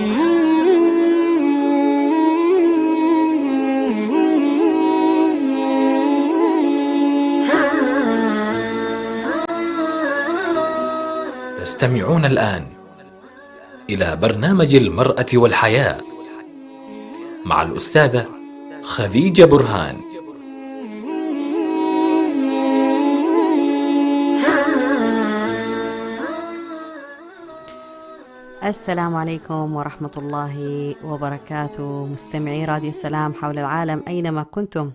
تستمعون الآن إلى برنامج المرأة والحياة مع الأستاذة خديجة برهان. السلام عليكم ورحمة الله وبركاته، مستمعي راديو السلام حول العالم أينما كنتم.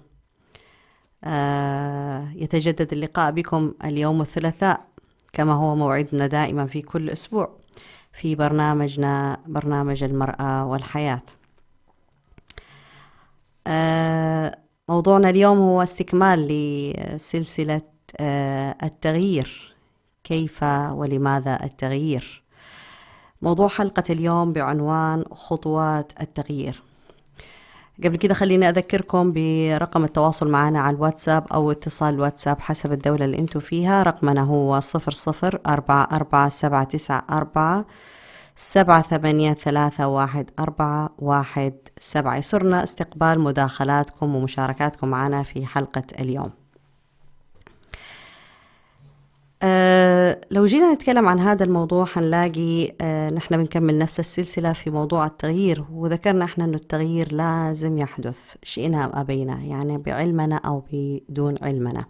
يتجدد اللقاء بكم اليوم الثلاثاء كما هو موعدنا دائما في كل أسبوع في برنامجنا برنامج المرأة والحياة. موضوعنا اليوم هو استكمال لسلسلة التغيير، كيف ولماذا التغيير. موضوع حلقة اليوم بعنوان خطوات التغيير. قبل كده خليني أذكركم برقم التواصل معنا على الواتساب أو اتصال الواتساب حسب الدولة اللي انتوا فيها. رقمنا هو 00447947831417. يسرنا استقبال مداخلاتكم ومشاركاتكم معنا في حلقة اليوم. لو جينا نتكلم عن هذا الموضوع هنلاقي نحن بنكمل نفس السلسلة في موضوع التغيير، وذكرنا احنا انه التغيير لازم يحدث شئنا أم أبينا، يعني بعلمنا أو بدون علمنا.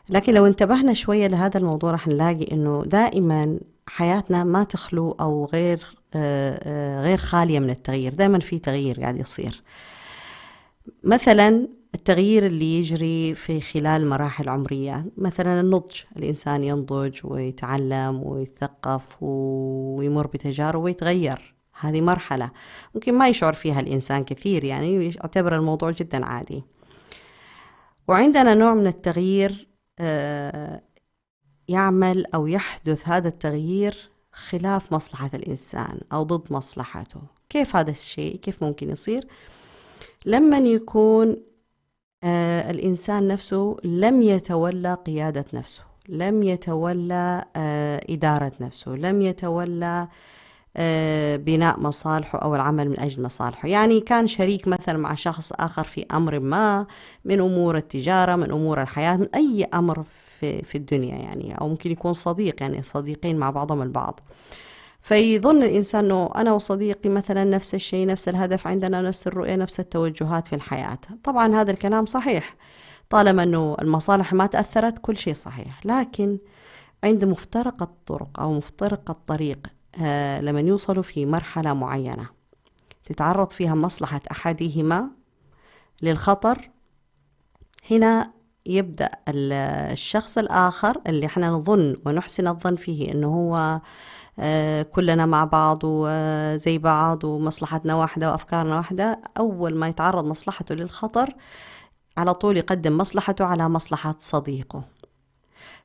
لكن لو انتبهنا شوية لهذا الموضوع رح نلاقي انه دائما حياتنا ما تخلو أو غير خالية من التغيير. دائما في تغيير قاعد يصير. مثلا التغيير اللي يجري في خلال مراحل عمرية، مثلا النضج، الإنسان ينضج ويتعلم ويثقف ويمر بتجارب ويتغير. هذه مرحلة ممكن ما يشعر فيها الإنسان كثير، يعني يعتبر الموضوع جدا عادي. وعندنا نوع من التغيير يعمل أو يحدث هذا التغيير خلاف مصلحة الإنسان أو ضد مصلحته. كيف هذا الشيء؟ كيف ممكن يصير؟ لما يكون الإنسان نفسه لم يتولى قيادة نفسه، لم يتولى إدارة نفسه، لم يتولى بناء مصالحه أو العمل من أجل مصالحه. يعني كان شريك مثلا مع شخص آخر في أمر ما من أمور التجارة، من أمور الحياة، من أي أمر في الدنيا يعني، أو ممكن يكون صديق، يعني صديقين مع بعضهم البعض. فيظن الإنسان أنه أنا وصديقي مثلا نفس الشيء، نفس الهدف، عندنا نفس الرؤية، نفس التوجهات في الحياة. طبعا هذا الكلام صحيح طالما أنه المصالح ما تأثرت، كل شيء صحيح. لكن عند مفترق الطرق أو مفترق الطريق لما يوصلوا في مرحلة معينة تتعرض فيها مصلحة أحدهما للخطر، هنا يبدأ الشخص الآخر اللي احنا نظن ونحسن الظن فيه أنه هو كلنا مع بعض وزي بعض ومصلحتنا واحدة وأفكارنا واحدة، أول ما يتعرض مصلحته للخطر على طول يقدم مصلحته على مصلحة صديقه.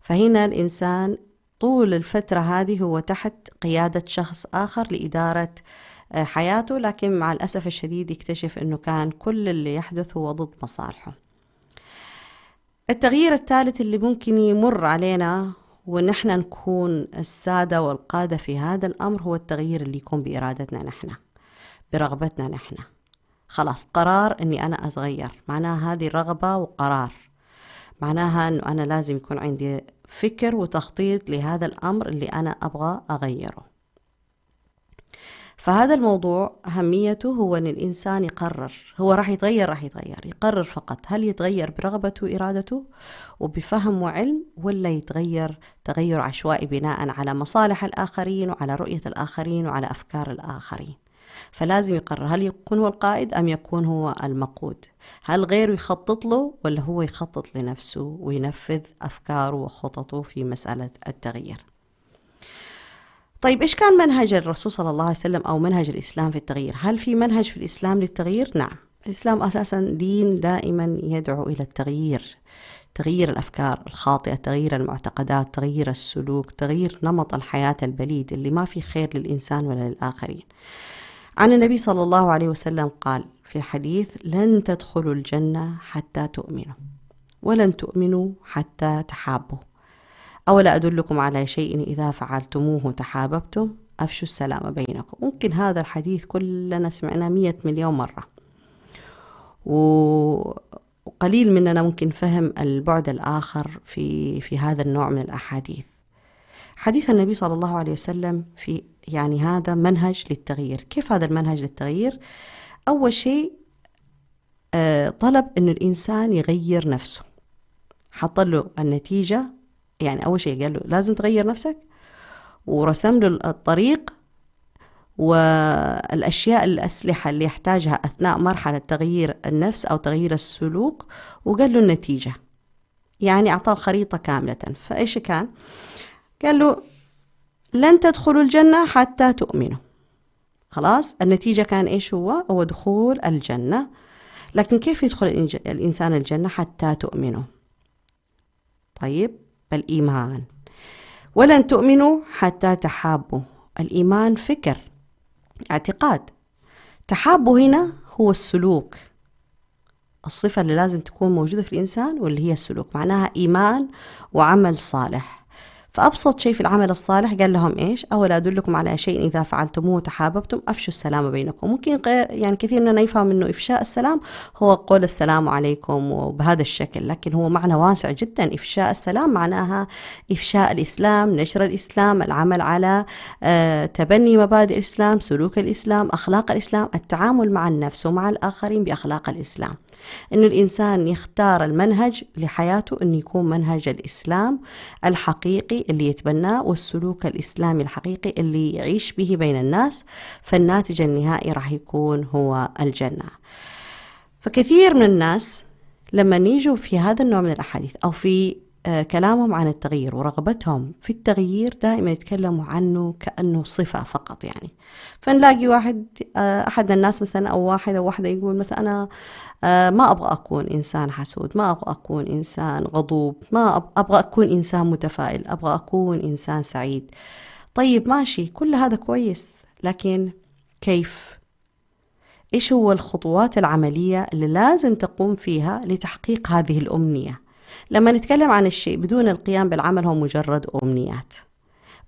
فهنا الإنسان طول الفترة هذه هو تحت قيادة شخص آخر لإدارة حياته، لكن مع الأسف الشديد يكتشف أنه كان كل اللي يحدث هو ضد مصالحه. التغيير الثالث اللي ممكن يمر علينا ونحن نكون السادة والقادة في هذا الأمر هو التغيير اللي يكون بإرادتنا نحن، برغبتنا نحن. خلاص قرار أني أنا أتغير، معناها هذه رغبة وقرار، معناها أنه أنا لازم يكون عندي فكر وتخطيط لهذا الأمر اللي أنا أبغى أغيره. فهذا الموضوع أهميته هو أن الإنسان يقرر، هو راح يتغير، يقرر فقط هل يتغير برغبته وإرادته وبفهم وعلم، ولا يتغير تغير عشوائي بناء على مصالح الآخرين وعلى رؤية الآخرين وعلى أفكار الآخرين. فلازم يقرر هل يكون هو القائد أم يكون هو المقود، هل غيره يخطط له ولا هو يخطط لنفسه وينفذ أفكاره وخططه في مسألة التغيير. طيب إيش كان منهج الرسول صلى الله عليه وسلم أو منهج الإسلام في التغيير؟ هل في منهج في الإسلام للتغيير؟ نعم، الإسلام أساسا دين دائما يدعو إلى التغيير، تغيير الأفكار الخاطئة، تغيير المعتقدات، تغيير السلوك، تغيير نمط الحياة البليد اللي ما في خير للإنسان ولا للآخرين. عن النبي صلى الله عليه وسلم قال في الحديث: لن تدخلوا الجنة حتى تؤمنوا، ولن تؤمنوا حتى تحابوا، أولا أدلكم على شيء إذا فعلتموه تحاببتم، أفشوا السلام بينكم. ممكن هذا الحديث كلنا سمعناه 100 مليون مرة، وقليل مننا ممكن فهم البعد الآخر في هذا النوع من الأحاديث. حديث النبي صلى الله عليه وسلم في يعني هذا منهج للتغيير. كيف هذا المنهج للتغيير؟ أول شيء طلب أن الإنسان يغير نفسه، حط له النتيجة. يعني أول شيء قال له لازم تغير نفسك، ورسم له الطريق والأشياء الأسلحة اللي يحتاجها أثناء مرحلة تغيير النفس أو تغيير السلوك، وقال له النتيجة. يعني أعطاه الخريطة كاملة. فإيش كان؟ قال له لن تدخلوا الجنة حتى تؤمنوا. خلاص، النتيجة كان إيش؟ هو دخول الجنة. لكن كيف يدخل الإنسان الجنة؟ حتى تؤمنوا. طيب، بالإيمان. ولن تؤمنوا حتى تحابوا. الإيمان فكر، اعتقاد. تحابوا هنا هو السلوك، الصفة اللي لازم تكون موجودة في الإنسان، واللي هي السلوك، معناها إيمان وعمل صالح. فأبسط شيء في العمل الصالح قال لهم إيش؟ أولا أدلكم على شيء إذا فعلتموه تحاببتم أفشوا السلام بينكم. ممكن يعني كثير مننا يفهم إنه إفشاء السلام هو قول السلام عليكم وبهذا الشكل، لكن هو معنى واسع جدا. إفشاء السلام معناها إفشاء الإسلام، نشر الإسلام، العمل على تبني مبادئ الإسلام، سلوك الإسلام، أخلاق الإسلام، التعامل مع النفس ومع الآخرين بأخلاق الإسلام. إنه الإنسان يختار المنهج لحياته، إنه يكون منهج الإسلام الحقيقي اللي يتبناه، والسلوك الإسلامي الحقيقي اللي يعيش به بين الناس، فالناتج النهائي راح يكون هو الجنة. فكثير من الناس لما يجوا في هذا النوع من الأحاديث أو في كلامهم عن التغيير ورغبتهم في التغيير، دائما يتكلموا عنه كأنه صفة فقط. يعني فنلاقي أحد الناس مثلا أو واحد أو واحدة يقول مثلا أنا ما أبغى أكون إنسان حسود، ما أبغى أكون إنسان غضوب، ما أبغى أكون إنسان متفائل، أبغى أكون إنسان سعيد. طيب ماشي، كل هذا كويس، لكن كيف؟ إيش هو الخطوات العملية اللي لازم تقوم فيها لتحقيق هذه الأمنية؟ لما نتكلم عن الشيء بدون القيام بالعمل هو مجرد أمنيات.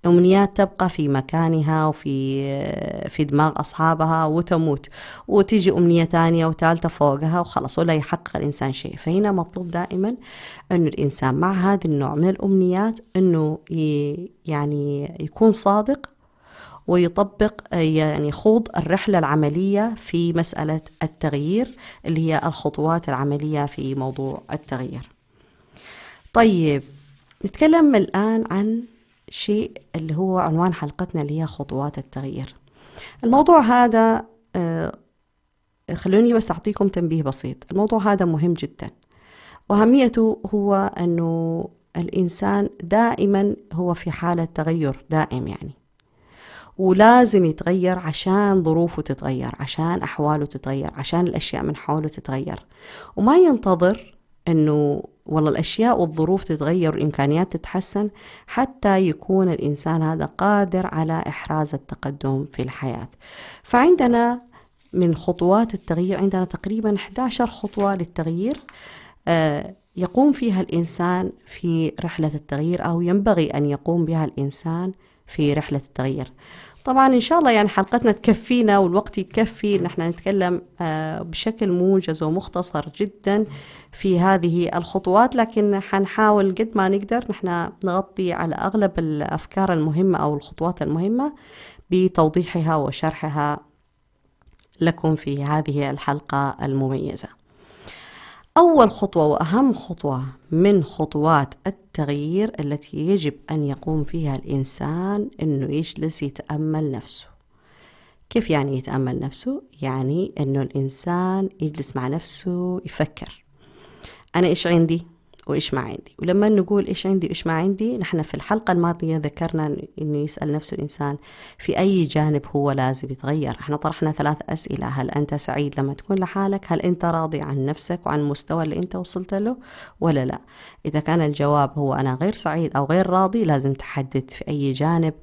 أمنيات تبقى في مكانها وفي دماغ أصحابها وتموت، وتيجي أمنية تانية وثالثة فوقها وخلاص، ولا يحقق الإنسان شيء. فهنا مطلوب دائما أن الإنسان مع هذا النوع من الأمنيات أنه يعني يكون صادق ويطبق، يعني يخوض الرحلة العملية في مسألة التغيير، اللي هي الخطوات العملية في موضوع التغيير. طيب، نتكلم الآن عن شيء اللي هو عنوان حلقتنا، اللي هي خطوات التغيير. الموضوع هذا خلوني بس أعطيكم تنبيه بسيط. الموضوع هذا مهم جدا، وأهميته هو أنه الإنسان دائما هو في حالة تغير دائم، يعني ولازم يتغير عشان ظروفه تتغير، عشان أحواله تتغير، عشان الأشياء من حوله تتغير، وما ينتظر أنه والله الأشياء والظروف تتغير والإمكانيات تتحسن حتى يكون الإنسان هذا قادر على إحراز التقدم في الحياة. فعندنا من خطوات التغيير عندنا تقريبا 11 خطوة للتغيير يقوم فيها الإنسان في رحلة التغيير، أو ينبغي أن يقوم بها الإنسان في رحلة التغيير. طبعا إن شاء الله يعني حلقتنا تكفينا والوقت يكفي إن احنا نتكلم بشكل موجز ومختصر جدا في هذه الخطوات، لكن حنحاول قد ما نقدر نحن نغطي على أغلب الأفكار المهمة أو الخطوات المهمة بتوضيحها وشرحها لكم في هذه الحلقة المميزة. أول خطوة وأهم خطوة من خطوات التغيير التي يجب أن يقوم فيها الإنسان إنه يجلس يتأمل نفسه. كيف يعني يتأمل نفسه؟ يعني إنه الإنسان يجلس مع نفسه يفكر أنا إيش عندي وإيش ما عندي. ولما نقول إيش عندي وإيش ما عندي، نحن في الحلقة الماضية ذكرنا إنه يسأل نفسه الإنسان في أي جانب هو لازم يتغير. احنا طرحنا 3 أسئلة: هل أنت سعيد لما تكون لحالك؟ هل أنت راضي عن نفسك وعن المستوى اللي أنت وصلت له ولا لا؟ إذا كان الجواب هو أنا غير سعيد أو غير راضي، لازم تحدد في أي جانب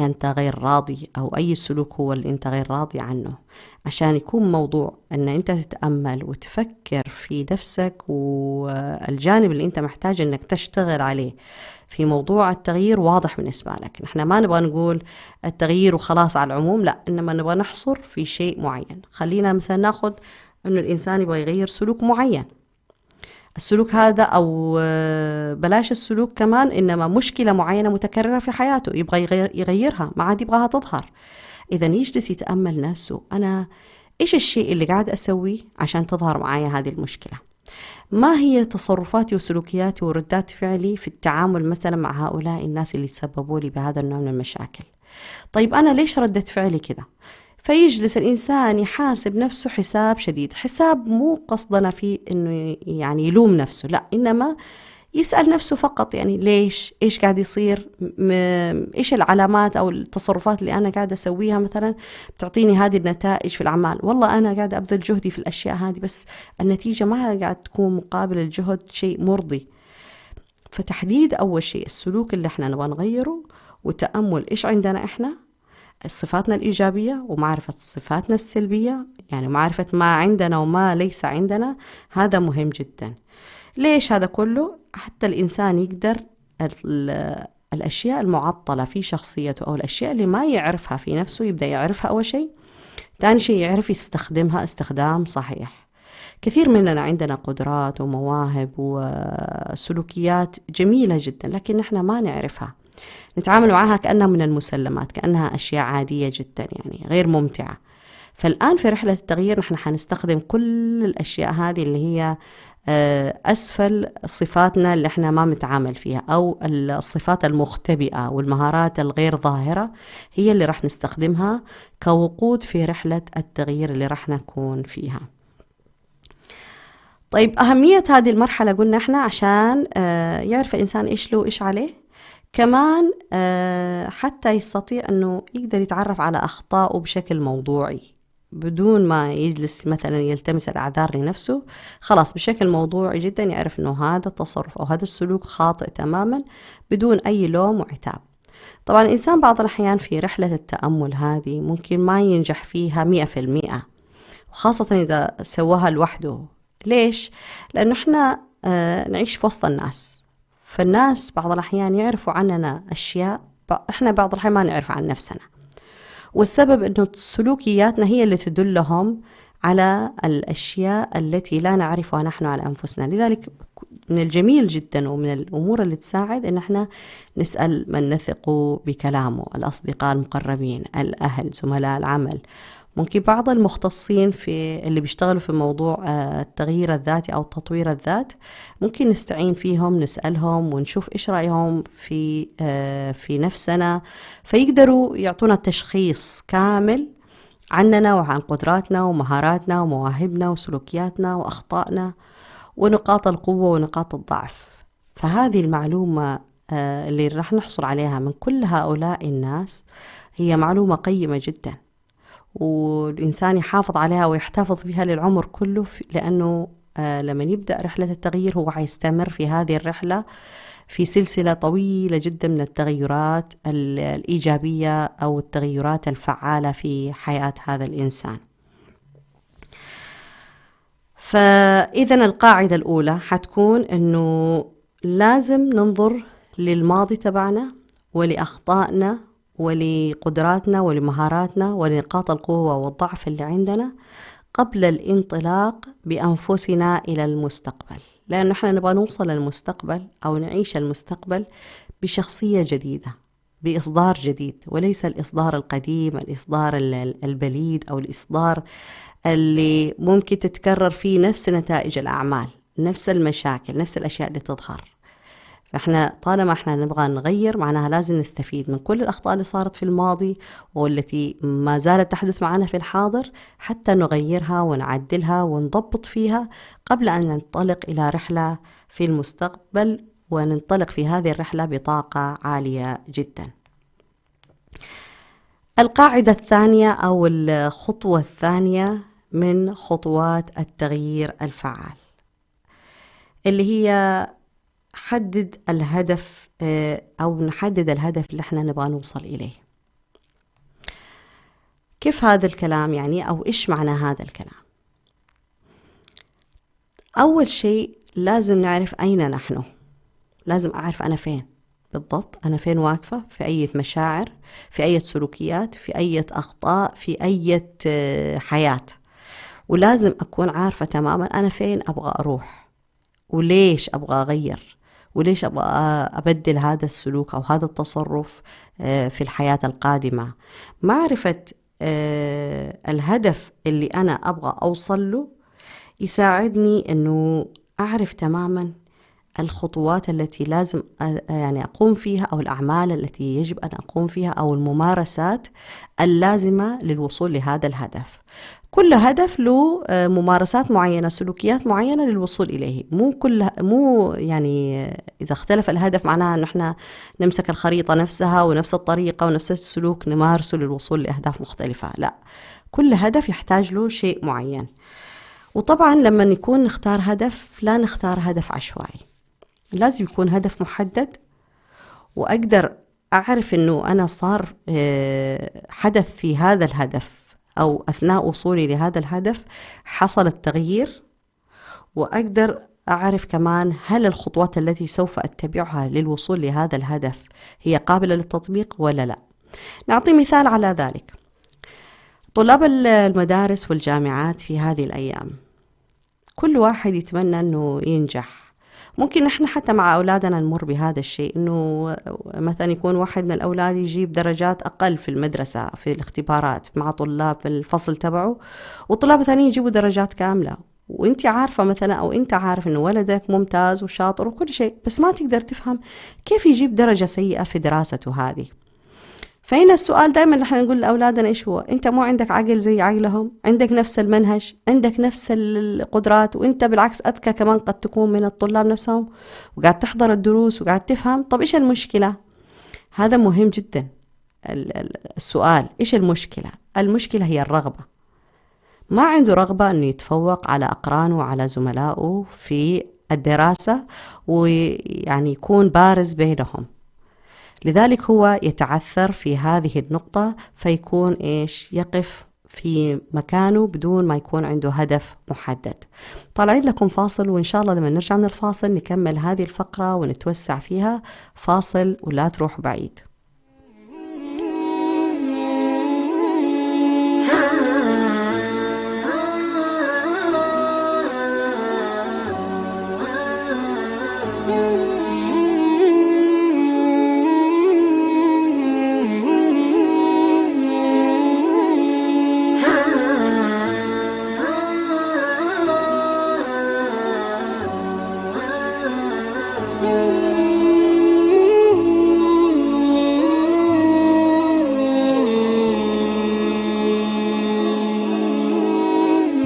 أنت غير راضي، أو أي سلوك هو اللي أنت غير راضي عنه، عشان يكون موضوع أن أنت تتأمل وتفكر في نفسك والجانب اللي أنت محتاج أنك تشتغل عليه في موضوع التغيير واضح بالنسبة لك. نحن ما نبغى نقول التغيير وخلاص على العموم، لا، إنما نبغى نحصر في شيء معين. خلينا مثلا ناخذ إنه الإنسان يبغى يغير سلوك معين. السلوك هذا أو بلاش السلوك كمان، إنما مشكلة معينة متكررة في حياته يبغى يغيرها، ما عاد يبغاها تظهر. إذا يجلس يتأمل نفسه، أنا إيش الشيء اللي قاعد أسويه عشان تظهر معايا هذه المشكلة؟ ما هي تصرفاتي وسلوكياتي وردات فعلي في التعامل مثلا مع هؤلاء الناس اللي تسببوا لي بهذا النوع من المشاكل؟ طيب أنا ليش ردت فعلي كذا؟ فيجلس الإنسان يحاسب نفسه حساب شديد، حساب مو قصدنا فيه إنه يعني يلوم نفسه، لا، إنما يسأل نفسه فقط يعني ليش، إيش قاعد يصير، إيش العلامات أو التصرفات اللي أنا قاعدة أسويها مثلا بتعطيني هذه النتائج في الأعمال. والله أنا قاعدة أبذل جهدي في الأشياء هذه، بس النتيجة ما قاعد تكون مقابل الجهد شيء مرضي. فتحديد أول شيء السلوك اللي إحنا نبغى نغيره، وتأمل إيش عندنا إحنا، صفاتنا الإيجابية ومعرفة صفاتنا السلبية، يعني معرفة ما عندنا وما ليس عندنا. هذا مهم جدا. ليش هذا كله؟ حتى الإنسان يقدر الأشياء المعطلة في شخصيته أو الأشياء اللي ما يعرفها في نفسه يبدأ يعرفها أول شيء. ثاني شيء يعرف يستخدمها استخدام صحيح. كثير مننا عندنا قدرات ومواهب وسلوكيات جميلة جدا، لكن نحن ما نعرفها، نتعامل معها كأنها من المسلمات، كأنها أشياء عادية جدا يعني غير ممتعة. فالآن في رحلة التغيير نحن حنستخدم كل الأشياء هذه اللي هي أسفل صفاتنا اللي احنا ما متعامل فيها، أو الصفات المختبئة والمهارات الغير ظاهرة، هي اللي راح نستخدمها كوقود في رحلة التغيير اللي راح نكون فيها. طيب أهمية هذه المرحلة قلنا احنا عشان يعرف الإنسان إيش له إيش عليه، كمان حتى يستطيع أنه يقدر يتعرف على أخطائه بشكل موضوعي بدون ما يجلس مثلا يلتمس الأعذار لنفسه. خلاص بشكل موضوعي جدا يعرف أنه هذا التصرف أو هذا السلوك خاطئ تماما بدون أي لوم وعتاب. طبعا الإنسان بعض الأحيان في رحلة التأمل هذه ممكن ما ينجح فيها 100%، وخاصة إذا سواها لوحده. ليش؟ لأنه إحنا نعيش في وسط الناس، فالناس بعض الأحيان يعرفوا عننا أشياء إحنا بعض الأحيان ما نعرف عن نفسنا، والسبب أنه سلوكياتنا هي اللي تدلهم على الأشياء التي لا نعرفها نحن عن أنفسنا. لذلك من الجميل جدا ومن الأمور اللي تساعد أن احنا نسأل من نثق بكلامه، الأصدقاء المقربين، الأهل، زملاء العمل، ممكن بعض المختصين في اللي بيشتغلوا في موضوع التغيير الذاتي أو تطوير الذات، ممكن نستعين فيهم، نسألهم ونشوف إيش رأيهم في نفسنا، فيقدروا يعطونا تشخيص كامل عننا وعن قدراتنا ومهاراتنا ومواهبنا وسلوكياتنا وأخطائنا ونقاط القوة ونقاط الضعف. فهذه المعلومة اللي راح نحصل عليها من كل هؤلاء الناس هي معلومة قيمة جدا، والإنسان يحافظ عليها ويحتفظ بها للعمر كله، لأنه لما يبدأ رحلة التغيير هو حيستمر في هذه الرحلة في سلسلة طويلة جدا من التغيرات الإيجابية أو التغيرات الفعالة في حياة هذا الإنسان. فإذا القاعدة الأولى حتكون أنه لازم ننظر للماضي تبعنا ولأخطائنا ولقدراتنا ولمهاراتنا ولنقاط القوة والضعف اللي عندنا قبل الانطلاق بأنفسنا إلى المستقبل، لأنه احنا نبغى نوصل للمستقبل أو نعيش المستقبل بشخصية جديدة، بإصدار جديد، وليس الإصدار القديم، الإصدار البليد أو الإصدار اللي ممكن تتكرر فيه نفس نتائج الأعمال، نفس المشاكل، نفس الأشياء اللي تظهر. فإحنا طالما إحنا نبغى نغير معناها لازم نستفيد من كل الأخطاء اللي صارت في الماضي والتي ما زالت تحدث معنا في الحاضر حتى نغيرها ونعدلها ونضبط فيها قبل أن ننطلق إلى رحلة في المستقبل، وننطلق في هذه الرحلة بطاقة عالية جدا. القاعدة الثانية أو الخطوة الثانية من خطوات التغيير الفعال اللي هي حدد الهدف أو نحدد الهدف اللي احنا نبغى نوصل إليه. كيف هذا الكلام يعني، أو إيش معنى هذا الكلام؟ أول شيء لازم نعرف أين نحن، لازم أعرف أنا فين، بالضبط أنا فين واقفة، في أي مشاعر، في أي سلوكيات، في أي أخطاء، في أي حياة. ولازم أكون عارفة تماما أنا فين أبغى أروح، وليش أبغى أغير، وليش أبغى أبدل هذا السلوك أو هذا التصرف في الحياة القادمة. معرفة الهدف اللي أنا أبغى أوصل له يساعدني أنه أعرف تماما الخطوات التي لازم يعني أقوم فيها، أو الأعمال التي يجب أن أقوم فيها، أو الممارسات اللازمة للوصول لهذا الهدف. كل هدف له ممارسات معينة، سلوكيات معينة للوصول إليه. مو يعني إذا اختلف الهدف معناها أن احنا نمسك الخريطة نفسها ونفس الطريقة ونفس السلوك نمارسه للوصول لأهداف مختلفة، لا، كل هدف يحتاج له شيء معين. وطبعا لما نكون نختار هدف، لا نختار هدف عشوائي، لازم يكون هدف محدد، وأقدر أعرف أنه أنا صار حدث في هذا الهدف أو أثناء وصولي لهذا الهدف حصل التغيير، وأقدر أعرف كمان هل الخطوات التي سوف أتبعها للوصول لهذا الهدف هي قابلة للتطبيق ولا لا. نعطي مثال على ذلك. طلاب المدارس والجامعات في هذه الأيام كل واحد يتمنى أنه ينجح. ممكن نحن حتى مع أولادنا نمر بهذا الشيء، أنه مثلا يكون واحد من الأولاد يجيب درجات أقل في المدرسة في الاختبارات مع طلاب الفصل تبعه، وطلاب ثانيين يجيبوا درجات كاملة، وانت عارفة مثلا أو انت عارف أنه ولدك ممتاز وشاطر وكل شيء، بس ما تقدر تفهم كيف يجيب درجة سيئة في دراسته هذه. فهنا السؤال دائما نحن نقول لأولادنا إيش هو؟ أنت مو عندك عقل زي عقلهم، عندك نفس المنهج، عندك نفس القدرات، وأنت بالعكس أذكى كمان قد تكون من الطلاب نفسهم، وقاعد تحضر الدروس وقاعد تفهم. طب إيش المشكلة؟ هذا مهم جدا. السؤال إيش المشكلة؟ المشكلة هي الرغبة. ما عنده رغبة أنه يتفوق على أقرانه وعلى زملائه في الدراسة، ويعني يكون بارز بينهم. لذلك هو يتعثر في هذه النقطة، فيكون إيش؟ يقف في مكانه بدون ما يكون عنده هدف محدد. طالعين لكم فاصل، وإن شاء الله لما نرجع من الفاصل نكمل هذه الفقرة ونتوسع فيها. فاصل ولا تروح بعيد.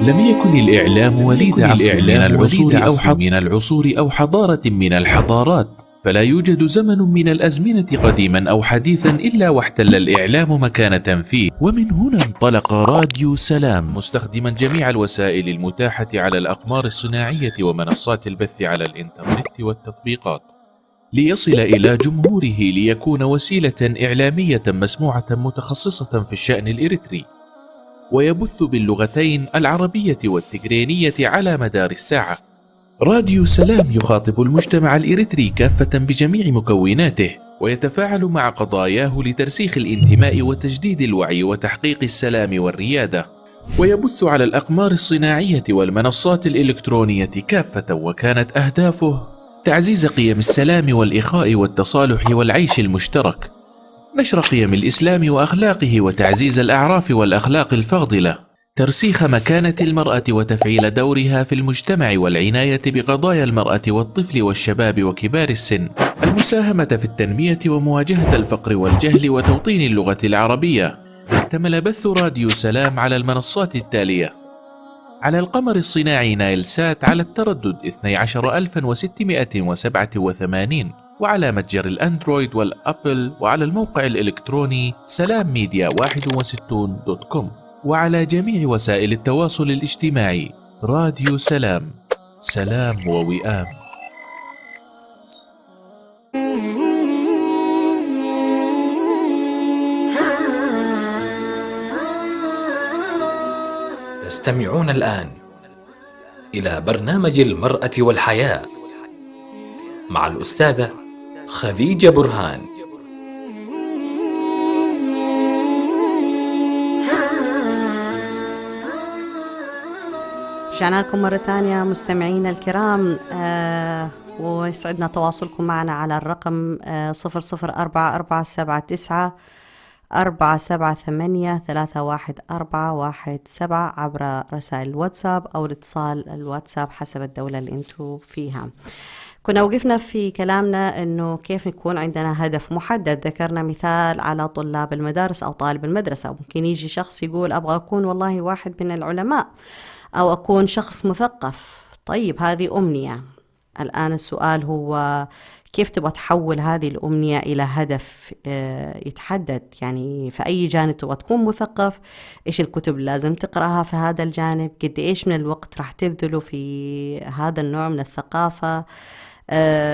لم يكن الإعلام وليد عصر من العصور أو حضارة من الحضارات، فلا يوجد زمن من الأزمنة قديما أو حديثا إلا واحتل الإعلام مكانة فيه. ومن هنا انطلق راديو سلام مستخدما جميع الوسائل المتاحة على الأقمار الصناعية ومنصات البث على الإنترنت والتطبيقات، ليصل إلى جمهوره، ليكون وسيلة إعلامية مسموعة متخصصة في الشأن الإريتري، ويبث باللغتين العربية والتجرينية على مدار الساعة. راديو سلام يخاطب المجتمع الإريتري كافة بجميع مكوناته، ويتفاعل مع قضاياه لترسيخ الانتماء وتجديد الوعي وتحقيق السلام والريادة، ويبث على الأقمار الصناعية والمنصات الإلكترونية كافة، وكانت أهدافه تعزيز قيم السلام والإخاء والتصالح والعيش المشترك، نشر قيم الإسلام وأخلاقه وتعزيز الأعراف والأخلاق الفاضلة، ترسيخ مكانة المرأة وتفعيل دورها في المجتمع والعناية بقضايا المرأة والطفل والشباب وكبار السن، المساهمة في التنمية ومواجهة الفقر والجهل وتوطين اللغة العربية. اكتمل بث راديو سلام على المنصات التالية: على القمر الصناعي نايل سات على التردد 12687، وعلى متجر الأندرويد والأبل، وعلى الموقع الإلكتروني سلامميديا61.com، وعلى جميع وسائل التواصل الاجتماعي. راديو سلام، سلام ووئام. تستمعون الآن إلى برنامج المرأة والحياة مع الأستاذة خديجة برهان. رجعنا لكم مرة ثانية مستمعينا الكرام، ويسعدنا تواصلكم معنا على الرقم 00447837 عبر رسائل الواتساب أو الاتصال الواتساب حسب الدولة اللي انتم فيها. كنا وقفنا في كلامنا أنه كيف يكون عندنا هدف محدد. ذكرنا مثال على طلاب المدارس أو طالب المدرسة. ممكن يجي شخص يقول أبغى أكون والله واحد من العلماء أو أكون شخص مثقف. طيب هذه أمنية. الآن السؤال هو كيف تبغى تحول هذه الأمنية إلى هدف يتحدد؟ يعني في أي جانب تبغى تكون مثقف؟ إيش الكتب اللي لازم تقرأها في هذا الجانب؟ قد إيش من الوقت راح تبذله في هذا النوع من الثقافة؟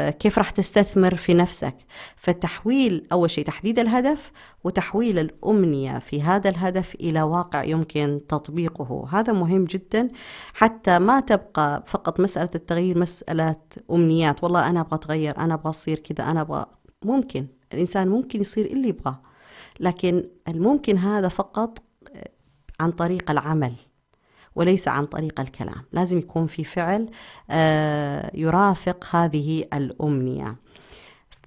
كيف راح تستثمر في نفسك؟ فالتحويل أول شيء تحديد الهدف، وتحويل الأمنية في هذا الهدف إلى واقع يمكن تطبيقه. هذا مهم جدا حتى ما تبقى فقط مسألة التغيير مسألة أمنيات، والله أنا أبغى أتغير، أنا أبغى أصير كذا، أنا أبغى. ممكن الإنسان ممكن يصير اللي يبغاه، لكن الممكن هذا فقط عن طريق العمل وليس عن طريق الكلام. لازم يكون في فعل يرافق هذه الأمنية.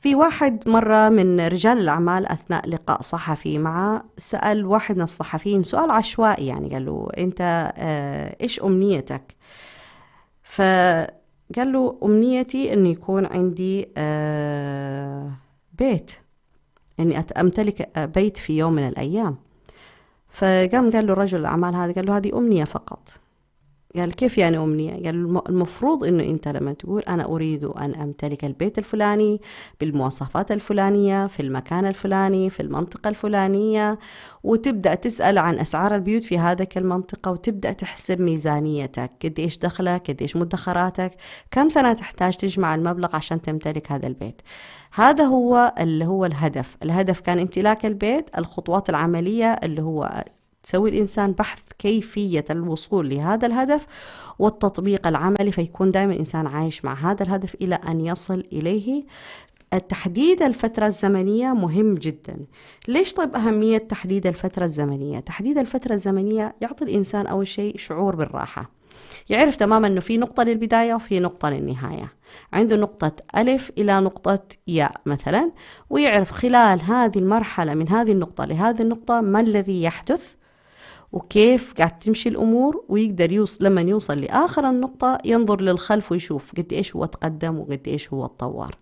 في واحد مرة من رجال الأعمال أثناء لقاء صحفي معه سأل واحد من الصحفيين سؤال عشوائي، يعني قال له أنت إيش أمنيتك؟ فقال له أمنيتي أن يكون عندي بيت، أني أمتلك بيت في يوم من الأيام. فقام قال له رجل الأعمال هذا، قال له هذه أمنية فقط. قال كيف يعني أمنية؟ قال المفروض إنه أنت لما تقول أنا أريد أن أمتلك البيت الفلاني بالمواصفات الفلانية في المكان الفلاني في المنطقة الفلانية، وتبدأ تسأل عن أسعار البيوت في هذه المنطقة، وتبدأ تحسب ميزانيتك، قد إيش دخلك، قد إيش مدخراتك، كم سنة تحتاج تجمع المبلغ عشان تمتلك هذا البيت. هذا هو اللي هو الهدف. الهدف كان امتلاك البيت. الخطوات العملية اللي هو تسوي الإنسان بحث كيفية الوصول لهذا الهدف والتطبيق العملي، فيكون دائما الإنسان عايش مع هذا الهدف إلى أن يصل إليه. تحديد الفترة الزمنية مهم جدا. ليش طيب أهمية تحديد الفترة الزمنية؟ تحديد الفترة الزمنية يعطي الإنسان أول شيء شعور بالراحة، يعرف تماما أنه في نقطة للبداية وفي نقطة للنهاية، عنده نقطة ألف إلى نقطة ياء مثلا، ويعرف خلال هذه المرحلة من هذه النقطة لهذه النقطة ما الذي يحدث وكيف قاعد تمشي الأمور، ويقدر لما يوصل لآخر النقطة ينظر للخلف ويشوف قد إيش هو تقدم وقد إيش هو تطور.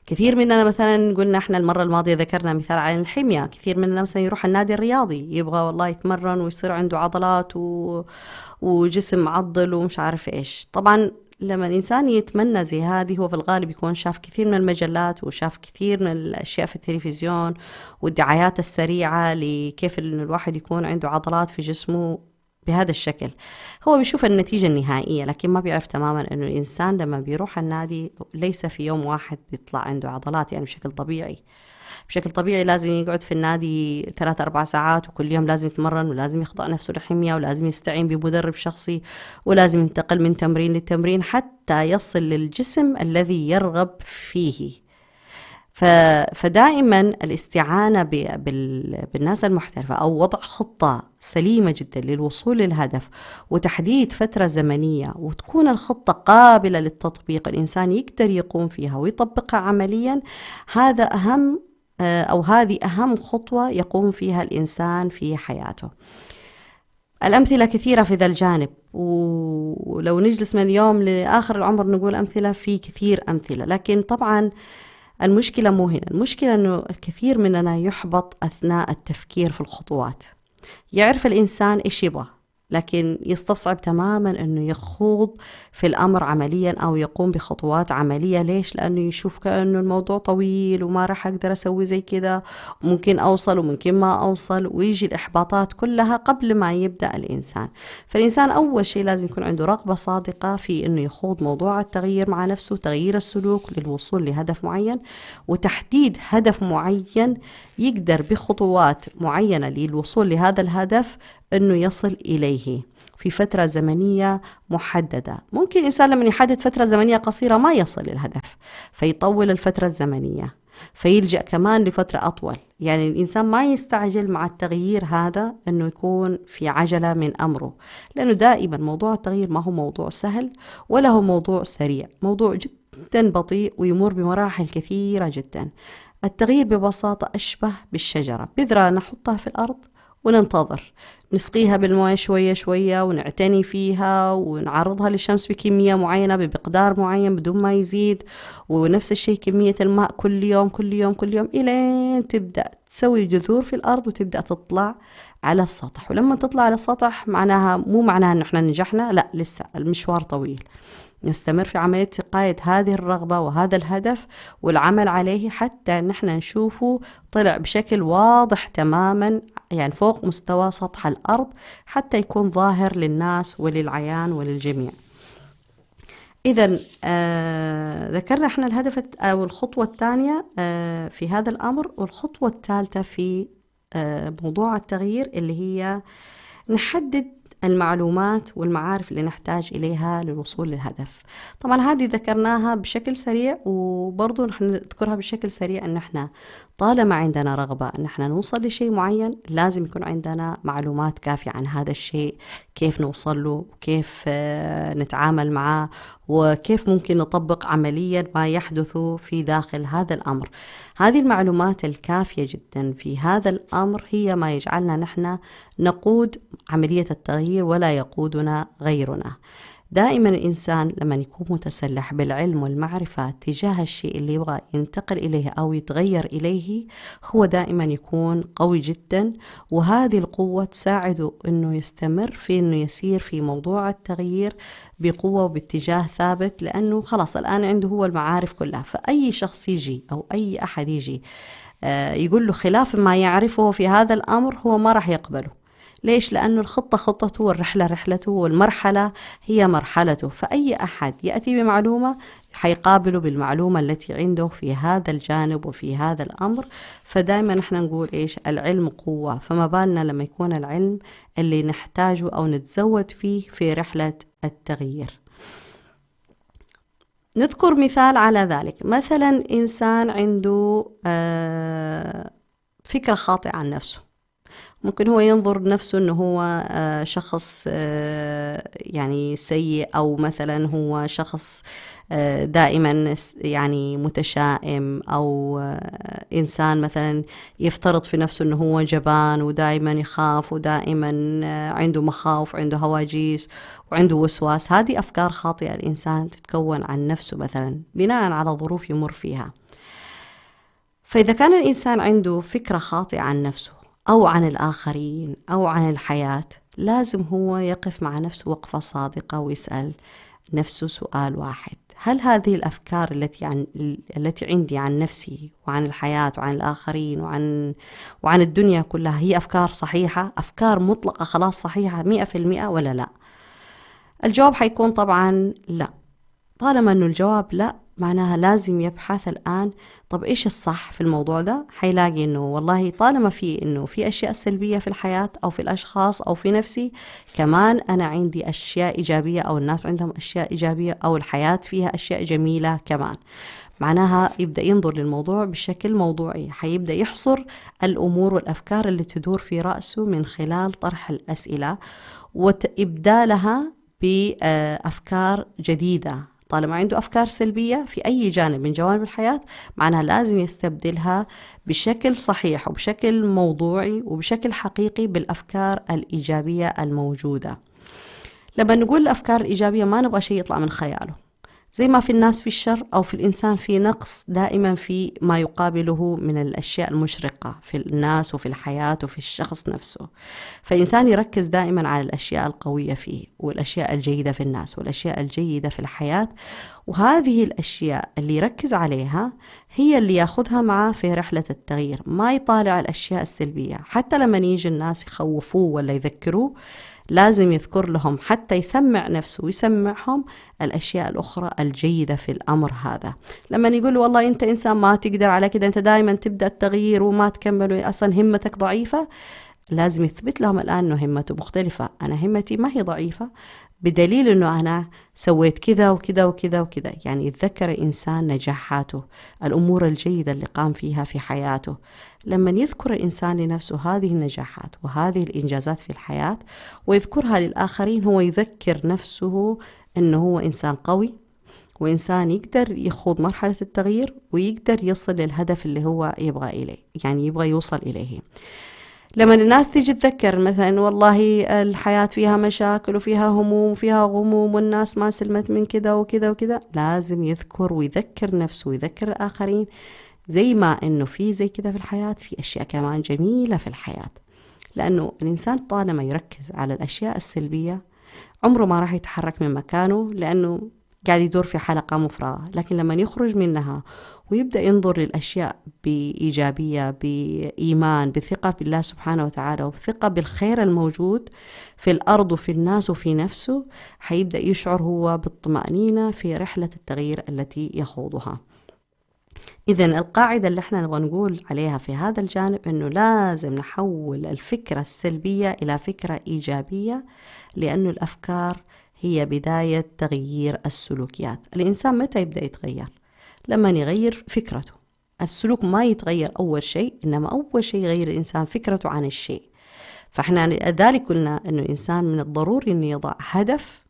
كثير مننا مثلا قلنا احنا المرة الماضية ذكرنا مثال عن الحمية، كثير مننا مثلا يروح النادي الرياضي يبغى والله يتمرن ويصير عنده عضلات وجسم معضل ومش عارف ايش. طبعا لما الإنسان يتمنى زي هذه هو في الغالب يكون شاف كثير من المجلات وشاف كثير من الأشياء في التلفزيون والدعايات السريعة لكيف إن الواحد يكون عنده عضلات في جسمه بهذا الشكل. هو بيشوف النتيجة النهائية، لكن ما بيعرف تماما أنه الإنسان لما بيروح النادي ليس في يوم واحد بيطلع عنده عضلات يعني بشكل طبيعي. بشكل طبيعي لازم يقعد في النادي 3-4 ساعات، وكل يوم لازم يتمرن، ولازم يخضع نفسه للحمية، ولازم يستعين بمدرب شخصي، ولازم ينتقل من تمرين للتمرين حتى يصل للجسم الذي يرغب فيه. فدائما الاستعانة بالناس المحترفة أو وضع خطة سليمة جدا للوصول للهدف وتحديد فترة زمنية، وتكون الخطة قابلة للتطبيق، الإنسان يقدر يقوم فيها ويطبقها عمليا. هذا أهم أو هذه أهم خطوة يقوم فيها الإنسان في حياته. الأمثلة كثيرة في ذا الجانب، ولو نجلس من اليوم لآخر العمر نقول أمثلة، في كثير أمثلة. لكن طبعا المشكلة مو هنا، المشكلة أنه الكثير مننا يحبط أثناء التفكير في الخطوات. يعرف الإنسان إيش يبغى، لكن يستصعب تماما أنه يخوض في الأمر عمليا أو يقوم بخطوات عملية. ليش؟ لأنه يشوف كأنه الموضوع طويل وما راح أقدر أسوي زي كذا، ممكن أوصل وممكن ما أوصل، ويجي الإحباطات كلها قبل ما يبدأ الإنسان. فالإنسان أول شيء لازم يكون عنده رغبة صادقة في أنه يخوض موضوع التغيير مع نفسه، تغيير السلوك للوصول لهدف معين، وتحديد هدف معين يقدر بخطوات معينة للوصول لهذا الهدف أنه يصل إليه. في فترة زمنية محددة. ممكن الإنسان لما يحدد فترة زمنية قصيرة ما يصل للهدف، فيطول الفترة الزمنية، فيلجأ كمان لفترة أطول. يعني الإنسان ما يستعجل مع التغيير هذا أنه يكون في عجلة من أمره، لأنه دائما موضوع التغيير ما هو موضوع سهل ولا هو موضوع سريع، موضوع جدا بطيء ويمر بمراحل كثيرة جدا. التغيير ببساطة أشبه بالشجرة، بذرة نحطها في الأرض وننتظر، نسقيها بالماء شوية شوية ونعتني فيها ونعرضها للشمس بكمية معينة بمقدار معين بدون ما يزيد، ونفس الشيء كمية الماء كل يوم كل يوم كل يوم إلين تبدأ تسوي جذور في الأرض وتبدأ تطلع على السطح. ولما تطلع على السطح معناها مو معناها أن احنا نجحنا، لا، لسه المشوار طويل. نستمر في عملية سقاية هذه الرغبة وهذا الهدف والعمل عليه حتى نحن نشوفه طلع بشكل واضح تماما، يعني فوق مستوى سطح الأرض، حتى يكون ظاهر للناس وللعيان وللجميع. إذا ذكرنا احنا الهدف أو الخطوة الثانية في هذا الأمر، والخطوة الثالثة في موضوع التغيير اللي هي نحدد المعلومات والمعارف اللي نحتاج إليها للوصول للهدف. طبعا هذه ذكرناها بشكل سريع، وبرضو نحن نذكرها بشكل سريع أن احنا طالما عندنا رغبة أن احنا نوصل لشيء معين لازم يكون عندنا معلومات كافية عن هذا الشيء، كيف نوصل له، كيف نتعامل معه، وكيف ممكن نطبق عمليا ما يحدث في داخل هذا الأمر. هذه المعلومات الكافية جدا في هذا الأمر هي ما يجعلنا نحن نقود عملية التغيير ولا يقودنا غيرنا. دائما الإنسان لما يكون متسلح بالعلم والمعرفة تجاه الشيء اللي يبغى ينتقل إليه أو يتغير إليه هو دائما يكون قوي جدا، وهذه القوة تساعده أنه يستمر في أنه يسير في موضوع التغيير بقوة وباتجاه ثابت، لأنه خلاص الآن عنده هو المعارف كلها. فأي شخص يجي أو أي أحد يجي يقول له خلاف ما يعرفه في هذا الأمر هو ما راح يقبله. ليش؟ لأنه الخطة خطته والرحلة رحلته والمرحلة هي مرحلته. فأي أحد يأتي بمعلومة حيقابله بالمعلومة التي عنده في هذا الجانب وفي هذا الأمر. فدائما نحن نقول إيش؟ العلم قوة، فما بالنا لما يكون العلم اللي نحتاجه أو نتزود فيه في رحلة التغيير. نذكر مثال على ذلك. مثلا إنسان عنده فكرة خاطئة عن نفسه، ممكن هو ينظر نفسه أنه هو شخص يعني سيء، أو مثلا هو شخص دائما يعني متشائم، أو إنسان مثلا يفترض في نفسه أنه هو جبان ودائما يخاف ودائما عنده مخاوف، عنده هواجيس وعنده وسواس. هذه أفكار خاطئة الإنسان تتكون عن نفسه مثلا بناء على ظروف يمر فيها. فإذا كان الإنسان عنده فكرة خاطئة عن نفسه أو عن الآخرين أو عن الحياة، لازم هو يقف مع نفسه وقفة صادقة ويسأل نفسه سؤال واحد: هل هذه الأفكار التي عندي عن نفسي وعن الحياة وعن الآخرين وعن الدنيا كلها هي أفكار صحيحة، أفكار مطلقة خلاص صحيحة 100% ولا لا؟ الجواب حيكون طبعا لا. طالما أنه الجواب لا، معناها لازم يبحث الآن طب إيش الصح في الموضوع ده. حيلاقي إنه والله طالما في أشياء سلبية في الحياة أو في الأشخاص أو في نفسي، كمان أنا عندي أشياء إيجابية أو الناس عندهم أشياء إيجابية أو الحياة فيها أشياء جميلة كمان. معناها يبدأ ينظر للموضوع بشكل موضوعي، حيبدأ يحصر الأمور والأفكار اللي تدور في رأسه من خلال طرح الأسئلة وإبدالها بأفكار جديدة. طالما عنده أفكار سلبية في أي جانب من جوانب الحياة، معناها لازم يستبدلها بشكل صحيح وبشكل موضوعي وبشكل حقيقي بالأفكار الإيجابية الموجودة. لما نقول الأفكار الإيجابية ما نبغى شيء يطلع من خياله، زي ما في الناس في الشر أو في الإنسان في نقص، دائما في ما يقابله من الأشياء المشرقة في الناس وفي الحياة وفي الشخص نفسه. فالإنسان يركز دائما على الأشياء القوية فيه والأشياء الجيدة في الناس والأشياء الجيدة في الحياة، وهذه الأشياء اللي يركز عليها هي اللي ياخذها معه في رحلة التغيير. ما يطالع الأشياء السلبية. حتى لما يجي الناس يخوفوه ولا يذكروه، لازم يذكر لهم حتى يسمع نفسه ويسمعهم الأشياء الأخرى الجيدة في الأمر هذا. لما يقول والله أنت إنسان ما تقدر على كده، أنت دائما تبدأ التغيير وما تكمل، أصلا همتك ضعيفة، لازم يثبت لهم الآن أنه همته مختلفة. أنا همتي ما هي ضعيفة بدليل أنه أنا سويت كذا وكذا وكذا وكذا. يعني يتذكر الإنسان نجاحاته، الأمور الجيدة اللي قام فيها في حياته. لما يذكر الإنسان لنفسه هذه النجاحات وهذه الإنجازات في الحياة ويذكرها للآخرين، هو يذكر نفسه أنه هو إنسان قوي، وإنسان يقدر يخوض مرحلة التغيير ويقدر يصل للهدف اللي هو يبغى إليه، يعني يبغى يوصل إليه. لما الناس تيجي تذكر مثلا والله الحياة فيها مشاكل وفيها هموم وفيها غموم والناس ما سلمت من كذا وكذا وكذا، لازم يذكر ويذكر نفسه ويذكر الآخرين زي ما إنه في زي كذا في الحياة، في أشياء كمان جميلة في الحياة. لأنه الإنسان طالما يركز على الأشياء السلبية عمره ما راح يتحرك من مكانه، لأنه قاعد يدور في حلقة مفرغة. لكن لما يخرج منها ويبدأ ينظر للأشياء بإيجابية، بإيمان، بثقة بالله سبحانه وتعالى، وبثقة بالخير الموجود في الأرض وفي الناس وفي نفسه، حيبدأ يشعر هو بالطمأنينة في رحلة التغيير التي يخوضها. إذن القاعدة اللي احنا نبغى نقول عليها في هذا الجانب إنه لازم نحول الفكرة السلبية إلى فكرة إيجابية، لأنه الأفكار هي بداية تغيير السلوكيات. الإنسان متى يبدأ يتغير؟ لما يغير فكرته. السلوك ما يتغير أول شيء، إنما أول شيء يغير الإنسان فكرته عن الشيء. فإحنا لذلك قلنا إنه الإنسان من الضروري إنه يضع هدف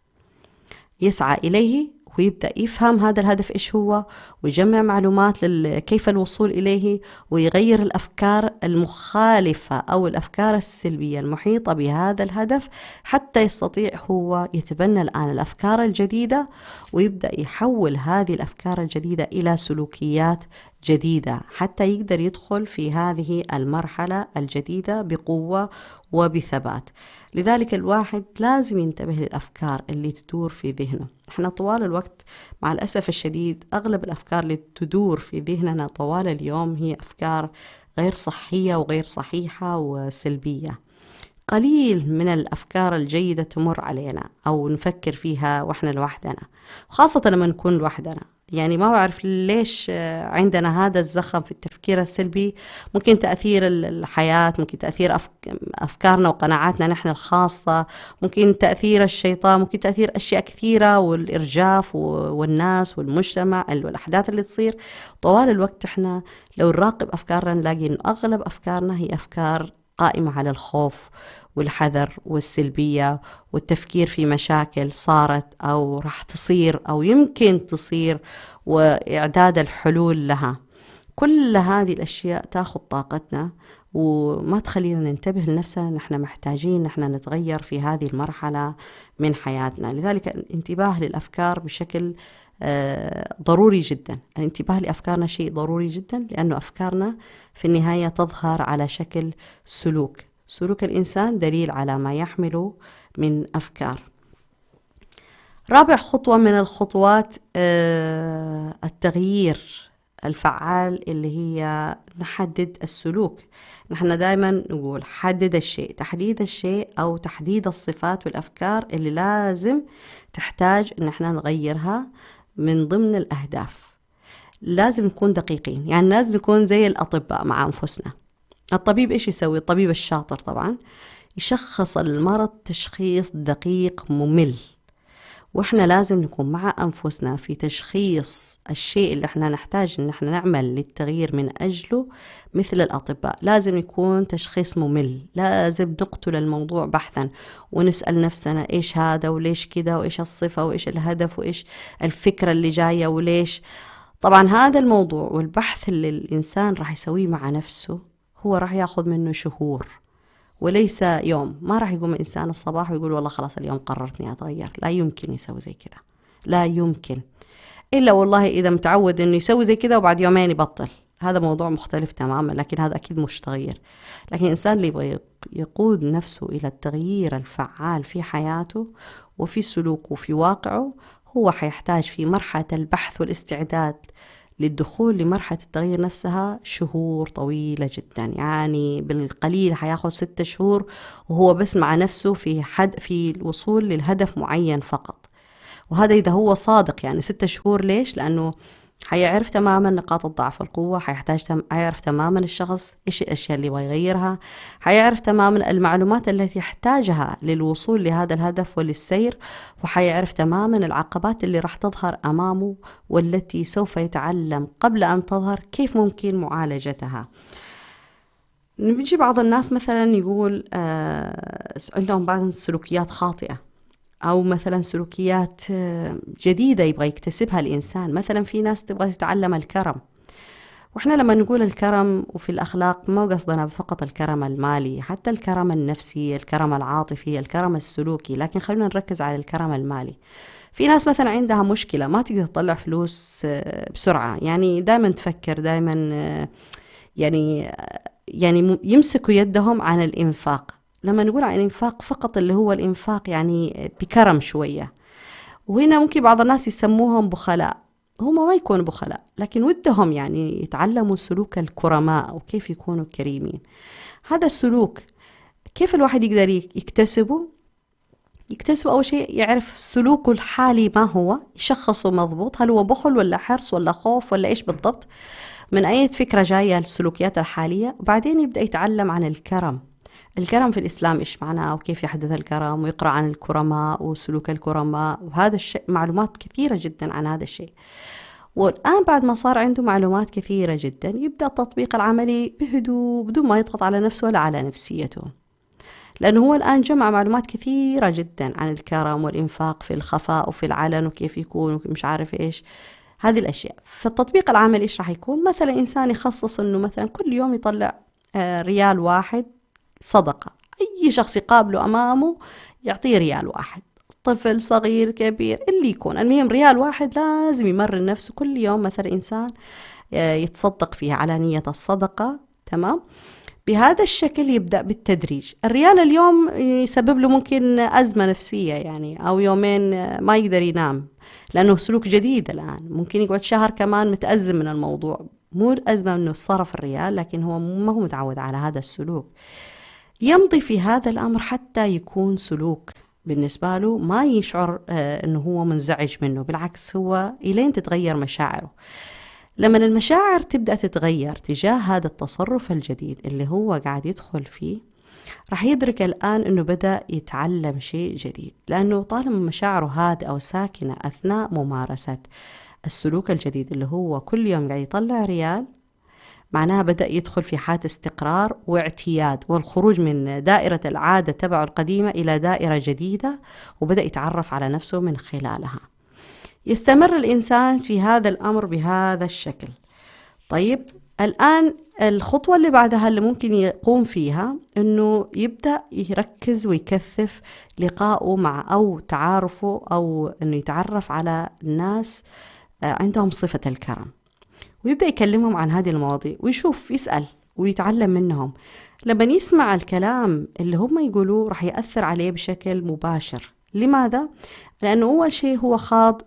يسعى إليه، ويبدأ يفهم هذا الهدف إيش هو، ويجمع معلومات كيف الوصول إليه، ويغير الأفكار المخالفة أو الأفكار السلبية المحيطة بهذا الهدف، حتى يستطيع هو يتبنى الآن الأفكار الجديدة، ويبدأ يحول هذه الأفكار الجديدة إلى سلوكيات جديدة، حتى يقدر يدخل في هذه المرحلة الجديدة بقوة وبثبات. لذلك الواحد لازم ينتبه للأفكار اللي تدور في ذهنه. احنا طوال الوقت مع الأسف الشديد أغلب الأفكار اللي تدور في ذهننا طوال اليوم هي أفكار غير صحية وغير صحيحة وسلبية. قليل من الأفكار الجيدة تمر علينا أو نفكر فيها وإحنا لوحدنا، خاصة لما نكون لوحدنا. يعني ما بعرف ليش عندنا هذا الزخم في التفكير السلبي. ممكن تأثير الحياة، ممكن تأثير أفكارنا وقناعاتنا نحن الخاصة، ممكن تأثير الشيطان، ممكن تأثير أشياء كثيرة، والإرجاف والناس والمجتمع والأحداث اللي تصير طوال الوقت. إحنا لو نراقب أفكارنا نلاقي إنه أغلب أفكارنا هي أفكار قائمة على الخوف والحذر والسلبية والتفكير في مشاكل صارت أو راح تصير أو يمكن تصير، وإعداد الحلول لها. كل هذه الأشياء تأخذ طاقتنا وما تخلينا ننتبه لنفسنا نحن محتاجين نحن نتغير في هذه المرحلة من حياتنا. لذلك الانتباه للأفكار بشكل ضروري جدا. الانتباه لأفكارنا شيء ضروري جدا، لأنه أفكارنا في النهاية تظهر على شكل سلوك. سلوك الإنسان دليل على ما يحمله من أفكار. رابع خطوة من الخطوات التغيير الفعال اللي هي نحدد السلوك. نحن دائما نقول حدد الشيء. تحديد الشيء أو تحديد الصفات والأفكار اللي لازم تحتاج إن احنا نغيرها من ضمن الأهداف. لازم نكون دقيقين، يعني لازم نكون زي الأطباء مع أنفسنا. الطبيب إيش يسوي؟ الطبيب الشاطر طبعا يشخص المرض تشخيص دقيق ممل، وإحنا لازم نكون مع أنفسنا في تشخيص الشيء اللي إحنا نحتاج إن إحنا نعمل للتغيير من أجله. مثل الأطباء لازم يكون تشخيص ممل، لازم نقتل الموضوع بحثا ونسأل نفسنا إيش هذا وليش كده وإيش الصفة وإيش الهدف وإيش الفكرة اللي جاية وليش. طبعا هذا الموضوع والبحث اللي الإنسان راح يسويه مع نفسه هو راح ياخذ منه شهور وليس يوم. ما راح يقوم الإنسان الصباح ويقول والله خلاص اليوم قررتني أتغير. لا يمكن يسوي زي كده، لا يمكن، إلا والله إذا متعود إنه يسوي زي كده وبعد يومين يبطل، هذا موضوع مختلف تماما، لكن هذا أكيد مش تغيير. لكن الإنسان اللي يبغى يقود نفسه إلى التغيير الفعال في حياته وفي سلوكه وفي واقعه، هو حيحتاج في مرحلة البحث والاستعداد للدخول لمرحلة التغيير نفسها شهور طويلة جدا. يعني بالقليل حياخد 6 شهور وهو بس مع نفسه في الوصول للهدف معين فقط. وهذا إذا هو صادق، يعني 6 شهور. ليش؟ لأنه حيعرف تماما نقاط الضعف والقوة، حيعرف تماما الشخص إيش الأشياء اللي يبغى يغيرها، حيعرف تماما المعلومات التي يحتاجها للوصول لهذا الهدف وللسير، وحيعرف تماما العقبات اللي راح تظهر أمامه والتي سوف يتعلم قبل أن تظهر كيف ممكن معالجتها. نجي بعض الناس مثلا يقول عندهم بعض السلوكيات خاطئة، أو مثلا سلوكيات جديدة يبغى يكتسبها الإنسان. مثلا في ناس تبغى تتعلم الكرم، وإحنا لما نقول الكرم وفي الأخلاق ما قصدنا فقط الكرم المالي، حتى الكرم النفسي، الكرم العاطفي، الكرم السلوكي، لكن خلونا نركز على الكرم المالي. في ناس مثلا عندها مشكلة ما تقدر تطلع فلوس بسرعة، يعني دائما تفكر، دائما يعني يمسكوا يدهم عن الإنفاق. لما نقول عن الإنفاق فقط اللي هو الإنفاق يعني بكرم شوية، وهنا ممكن بعض الناس يسموهم بخلاء. هم ما يكونوا بخلاء، لكن ودهم يعني يتعلموا سلوك الكرماء وكيف يكونوا كريمين. هذا السلوك كيف الواحد يقدر يكتسبه أول شيء يعرف سلوكه الحالي ما هو، يشخصه مضبوط، هل هو بخل ولا حرص ولا خوف ولا إيش بالضبط، من أي فكرة جاية السلوكيات الحالية. وبعدين يبدأ يتعلم عن الكرم في الإسلام إيش معناه وكيف يحدث الكرم، ويقرأ عن الكرماء وسلوك الكرماء، وهذا الشيء معلومات كثيرة جدا عن هذا الشيء. والآن بعد ما صار عنده معلومات كثيرة جدا يبدأ التطبيق العملي بهدوء بدون ما يضغط على نفسه ولا على نفسيته، لأنه هو الآن جمع معلومات كثيرة جدا عن الكرم والإنفاق في الخفاء وفي العلن وكيف يكون ومش عارف إيش هذه الأشياء. فالتطبيق العملي إيش راح يكون؟ مثلا إنسان يخصص إنه مثلا كل يوم يطلع ريال واحد صدقة، أي شخص يقابله أمامه يعطيه ريال واحد، طفل صغير كبير اللي يكون، المهم ريال واحد لازم يمرن نفسه كل يوم مثلا إنسان يتصدق فيها على نية الصدقة. تمام؟ بهذا الشكل يبدأ بالتدريج. الريال اليوم يسبب له ممكن أزمة نفسية يعني، أو يومين ما يقدر ينام لأنه سلوك جديد الآن، ممكن يقعد شهر كمان متأزم من الموضوع، مو أزمة أنه صرف الريال، لكن هو ما هو متعود على هذا السلوك. يمضي في هذا الأمر حتى يكون سلوك بالنسبة له ما يشعر أنه هو منزعج منه، بالعكس هو إلين تتغير مشاعره. لما المشاعر تبدأ تتغير تجاه هذا التصرف الجديد اللي هو قاعد يدخل فيه، راح يدرك الآن أنه بدأ يتعلم شيء جديد، لأنه طالما مشاعره هادئة وساكنة أثناء ممارسة السلوك الجديد اللي هو كل يوم قاعد يطلع ريال، معناها بدأ يدخل في حالة استقرار واعتياد، والخروج من دائرة العادة تبعه القديمة إلى دائرة جديدة، وبدأ يتعرف على نفسه من خلالها. يستمر الإنسان في هذا الأمر بهذا الشكل. طيب الآن الخطوة اللي بعدها اللي ممكن يقوم فيها أنه يبدأ يركز ويكثف لقائه مع أو تعارفه، أو أنه يتعرف على الناس عندهم صفة الكرم، ويبدأ يكلمهم عن هذه المواضيع ويشوف يسأل ويتعلم منهم. لما يسمع الكلام اللي هم يقولوه راح يأثر عليه بشكل مباشر. لماذا؟ لأنه أول شيء هو خاض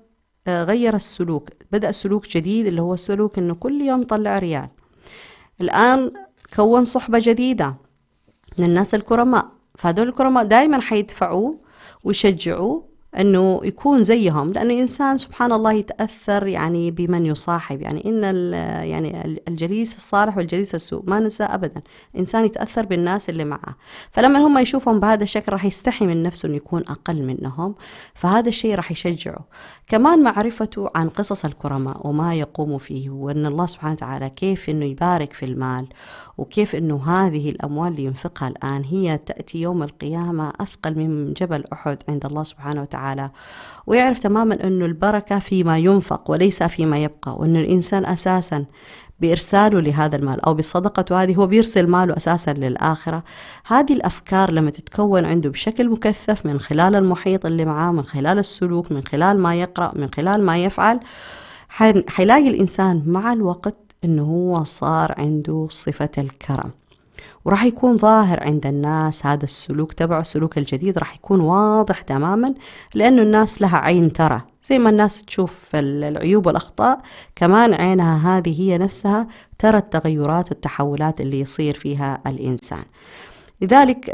غير السلوك، بدأ سلوك جديد اللي هو السلوك أنه كل يوم يطلع ريال. الآن كون صحبة جديدة من الناس الكرماء، فهذول الكرماء دائما حيدفعوه ويشجعوه أنه يكون زيهم، لأنه إنسان سبحان الله يتأثر يعني بمن يصاحب، يعني يعني الجليس الصالح والجليس السوء ما ننسى أبدا، إنسان يتأثر بالناس اللي معه. فلما هم يشوفهم بهذا الشكل راح يستحي من نفسه أنه يكون أقل منهم، فهذا الشيء راح يشجعه. كمان معرفته عن قصص الكرماء وما يقوم فيه، وأن الله سبحانه وتعالى كيف أنه يبارك في المال، وكيف أنه هذه الأموال اللي ينفقها الآن هي تأتي يوم القيامة أثقل من جبل أحد عند الله سبحانه وتعالى. ويعرف تماما أنه البركة فيما ينفق وليس فيما يبقى، وأن الإنسان أساسا بإرساله لهذا المال أو بصدقته هذه هو بيرسل ماله أساسا للآخرة. هذه الأفكار لما تتكون عنده بشكل مكثف من خلال المحيط اللي معاه، من خلال السلوك، من خلال ما يقرأ، من خلال ما يفعل، حيلاقي الإنسان مع الوقت أنه هو صار عنده صفة الكرم، وراح يكون ظاهر عند الناس هذا السلوك تبعه. السلوك الجديد راح يكون واضح تماما، لأنه الناس لها عين ترى، زي ما الناس تشوف العيوب والأخطاء، كمان عينها هذه هي نفسها ترى التغيرات والتحولات اللي يصير فيها الإنسان. لذلك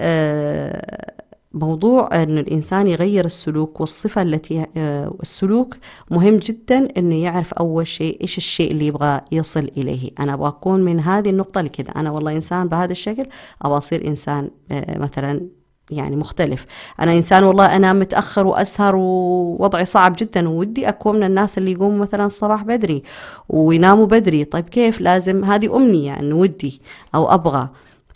موضوع أن الإنسان يغير السلوك والصفة التي السلوك مهم جدا أنه يعرف أول شيء إيش الشيء اللي يبغى يصل إليه. أنا أبغى أكون من هذه النقطة لكذا، أنا والله إنسان بهذا الشكل أبغى أصير إنسان مثلا يعني مختلف. أنا إنسان والله أنا متأخر وأسهر ووضعي صعب جدا ودي أكون من الناس اللي يقوموا مثلا الصباح بدري ويناموا بدري. طيب كيف؟ لازم هذه أمنية أنه ودي أو أبغى،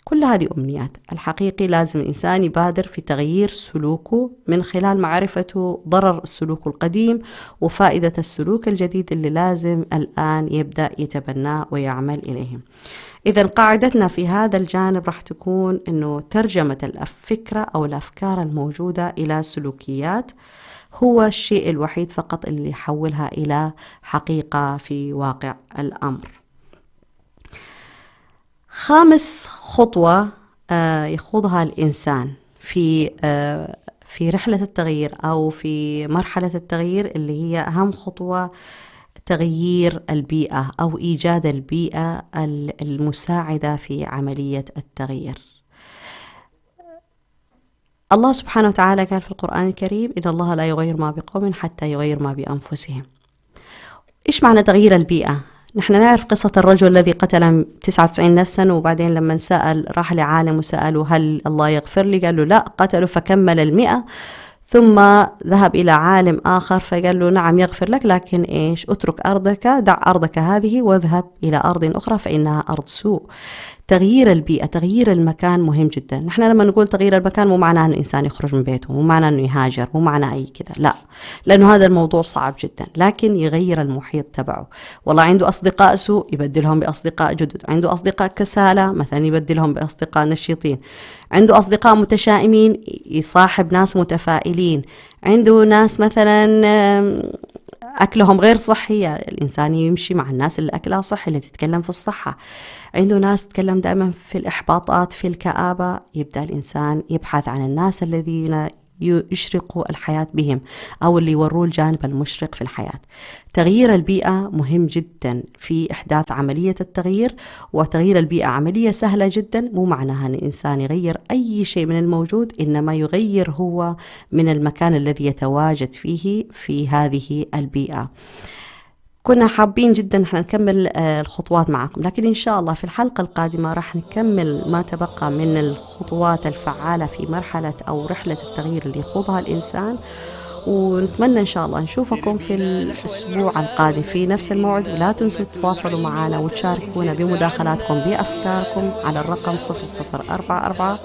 كل هذه أمنيات. الحقيقي لازم الإنسان يبادر في تغيير سلوكه من خلال معرفته ضرر السلوك القديم وفائدة السلوك الجديد اللي لازم الآن يبدأ يتبناه ويعمل إليه. إذا قاعدتنا في هذا الجانب راح تكون أنه ترجمة الفكرة أو الأفكار الموجودة إلى سلوكيات هو الشيء الوحيد فقط اللي يحولها إلى حقيقة في واقع الأمر. خامس خطوة يخوضها الإنسان في رحلة التغيير أو في مرحلة التغيير اللي هي أهم خطوة، تغيير البيئة أو إيجاد البيئة المساعدة في عملية التغيير. الله سبحانه وتعالى قال في القرآن الكريم: إن الله لا يغير ما بقوم حتى يغير ما بأنفسهم. إيش معنى تغيير البيئة؟ نحن نعرف قصة الرجل الذي قتل 99 نفسا، وبعدين لما سأل راح لعالم وسأله هل الله يغفر لي؟ قال له لا، قتله فكمل 100. ثم ذهب إلى عالم آخر فقال له نعم يغفر لك، لكن إيش؟ اترك أرضك، دع أرضك هذه واذهب إلى أرض أخرى فإنها أرض سوء. تغيير البيئة، تغيير المكان مهم جدا. نحن لما نقول تغيير المكان مو معناه أن الإنسان يخرج من بيته، مو معناه أنه يهاجر، مو معناه أي كذا، لا، لأنه هذا الموضوع صعب جدا. لكن يغير المحيط تبعه. والله عنده أصدقاء سوء يبدلهم بأصدقاء جدد، عنده أصدقاء كسالى مثلا يبدلهم بأصدقاء نشيطين، عنده أصدقاء متشائمين يصاحب ناس متفائلين، عنده ناس مثلا أكلهم غير صحية، الإنسان يمشي مع الناس اللي أكلها صحي، اللي تتكلم في الصحة. عنده ناس تتكلم دائما في الإحباطات، في الكآبة، يبدأ الإنسان يبحث عن الناس الذين يشرقوا الحياة بهم أو اللي يوروه الجانب المشرق في الحياة. تغيير البيئة مهم جدا في إحداث عملية التغيير، وتغيير البيئة عملية سهلة جدا، مو معناها أن الإنسان يغير أي شيء من الموجود، إنما يغير هو من المكان الذي يتواجد فيه في هذه البيئة. كنا حابين جدا نحن نكمل الخطوات معكم، لكن إن شاء الله في الحلقة القادمة راح نكمل ما تبقى من الخطوات الفعالة في مرحلة أو رحلة التغيير اللي يخوضها الإنسان. ونتمنى إن شاء الله نشوفكم في الأسبوع القادم في نفس الموعد. ولا تنسوا تتواصلوا معنا وتشاركونا بمداخلاتكم بأفكاركم على الرقم 0044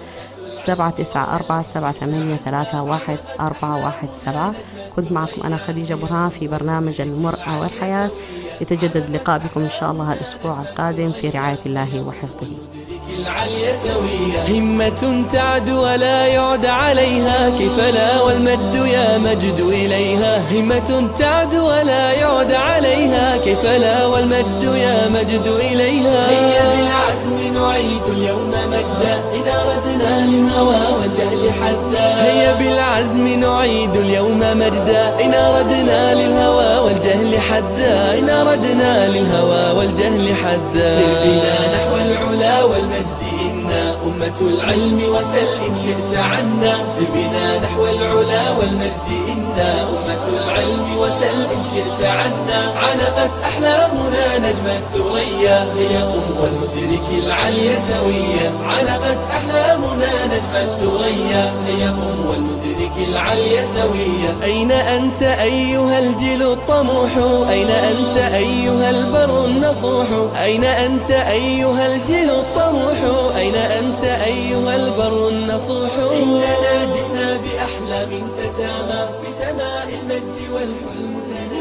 794 783 1417. كنت معكم أنا خديجة برهان في برنامج المرأة والحياة. يتجدد لقاء بكم إن شاء الله الأسبوع القادم في رعاية الله وحفظه. العليا سوية، همة تعد ولا يعد عليها، كيف لا والمجد يا مجد إليها. همة تعد ولا يعد عليها، كيف لا والمجد يا مجد إليها. هيا بالعزم نعيد اليوم مجدا، إن أردنا للهوى والجهل حدا. هيا بالعزم نعيد اليوم مجدا، إن أردنا للهوى والجهل حدا. إن أردنا للهوى والجهل حدا. سر بنا نحو العلا والمجد، إنا أمة العلم وسل إن شئت عنا. سر بنا نحو العلا والمجد، إنا أمة العلم وسل إن شئت عنا. عنقت أحلامنا نجم الثريا، هي والمدرك العليا سوية. عنقت أحلامنا نجم الثريا، هي والمدرك العليا سوية. أين أنت أيها الجيل الطموح؟ أين أنت أيها البر النصوح؟ أين أنت أيها الجيل الطموح؟ أين أنت أيها البر النصوح؟ إننا جئنا بأحلام تسامى في سماء المجد والحلم تنام.